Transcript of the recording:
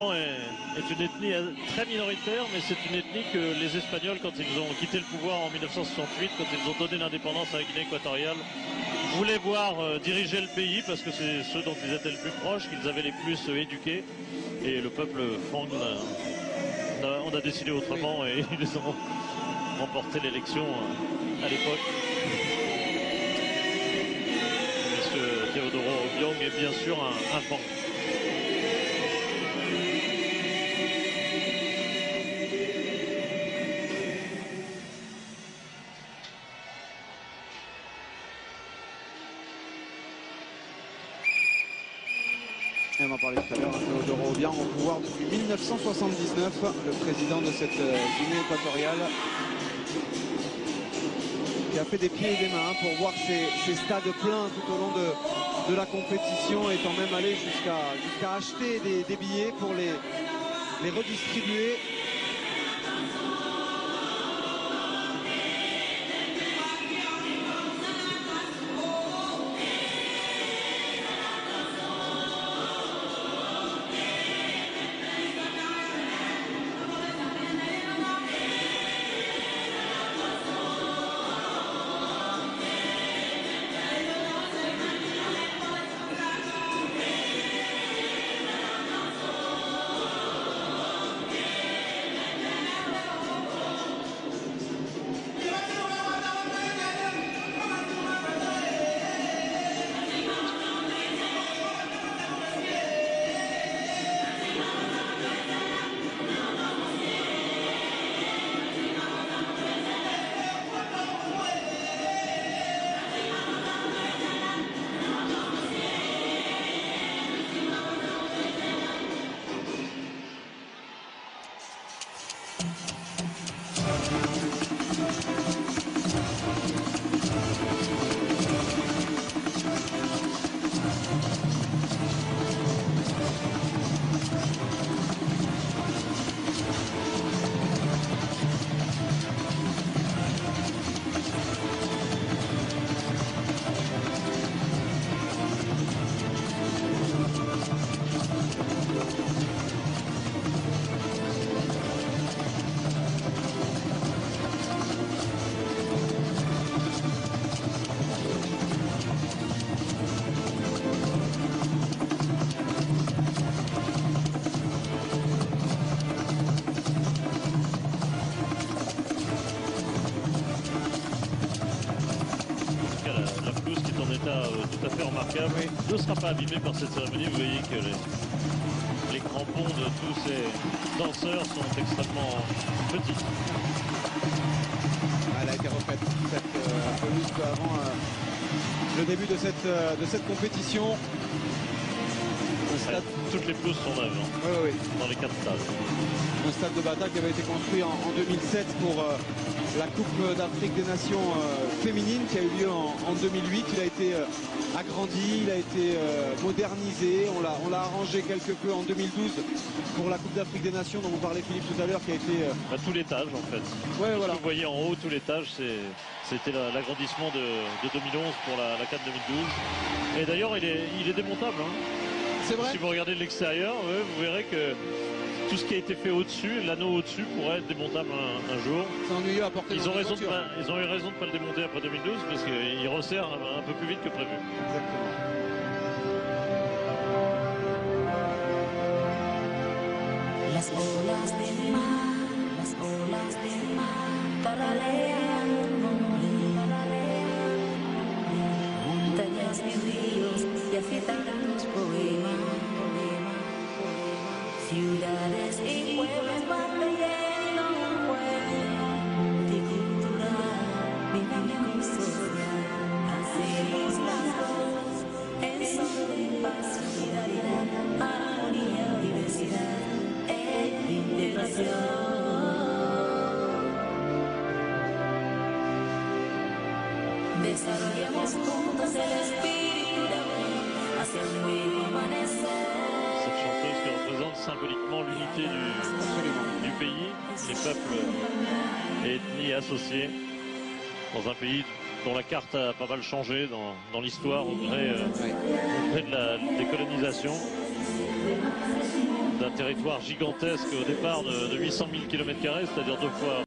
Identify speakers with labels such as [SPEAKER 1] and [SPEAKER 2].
[SPEAKER 1] est une ethnie très minoritaire, mais c'est une ethnie que les Espagnols, quand ils ont quitté le pouvoir en 1968, quand ils ont donné l'indépendance à la Guinée équatoriale, voulaient voir diriger le pays parce que c'est ceux dont ils étaient le plus proches, qu'ils avaient les plus éduqués. Et le peuple Fang, on a décidé autrement et ils ont remporté l'élection à l'époque. Monsieur Teodoro Obiang est bien sûr un Fang.
[SPEAKER 2] On en parlait tout à l'heure, Teodoro Obiang au pouvoir depuis 1979, le président de cette Guinée équatoriale, qui a fait des pieds et des mains pour voir ses stades pleins tout au long de la compétition, étant même allé jusqu'à acheter des billets pour les redistribuer.
[SPEAKER 1] Tout à fait remarquable. Oui. Ne sera pas abîmé par cette cérémonie. Vous voyez que les crampons de tous ces danseurs sont extrêmement petits.
[SPEAKER 2] Elle a été refaite cette pelouse peu avant le début de cette compétition.
[SPEAKER 1] Stade... Toutes les pelouses sont neuves
[SPEAKER 2] oui.
[SPEAKER 1] Dans les 4 stades.
[SPEAKER 2] Le stade de Bata qui avait été construit en 2007 pour la Coupe d'Afrique des Nations féminine qui a eu lieu en 2008. Il a été agrandi, il a été modernisé. On l'a arrangé quelque peu en 2012 pour la Coupe d'Afrique des Nations dont vous parlez Philippe tout à l'heure, qui a été...
[SPEAKER 1] À tout l'étage en fait.
[SPEAKER 2] Ouais, voilà.
[SPEAKER 1] Vous voyez en haut tout l'étage, c'était l'agrandissement de 2011 pour la CAN 2012. Et d'ailleurs il est démontable.
[SPEAKER 2] C'est vrai.
[SPEAKER 1] Si vous regardez de l'extérieur, vous verrez que tout ce qui a été fait au-dessus, l'anneau au-dessus pourrait être démontable un jour.
[SPEAKER 2] C'est ennuyeux à porter
[SPEAKER 1] ils ont eu raison de ne pas le démonter après 2012 parce qu'il resserre un peu plus vite que prévu.
[SPEAKER 2] Exactement.
[SPEAKER 3] Las olas del mar, paralean montañas y ríos y agitan los poemas. Ciudades y pueblos van leyendo un juego de cultura, vida y social. Hacemos las dos en son de paz, solidaridad, armonía, diversidad e integración. Desarrollemos juntos el espíritu de amor hacia un nuevo amanecer.
[SPEAKER 1] Cette chanteuse qui représente symboliquement l'unité du pays, les peuples et ethnies associés dans un pays dont la carte a pas mal changé dans l'histoire au gré de la décolonisation. d'un territoire gigantesque au départ de 800 000 km², c'est-à-dire 2 fois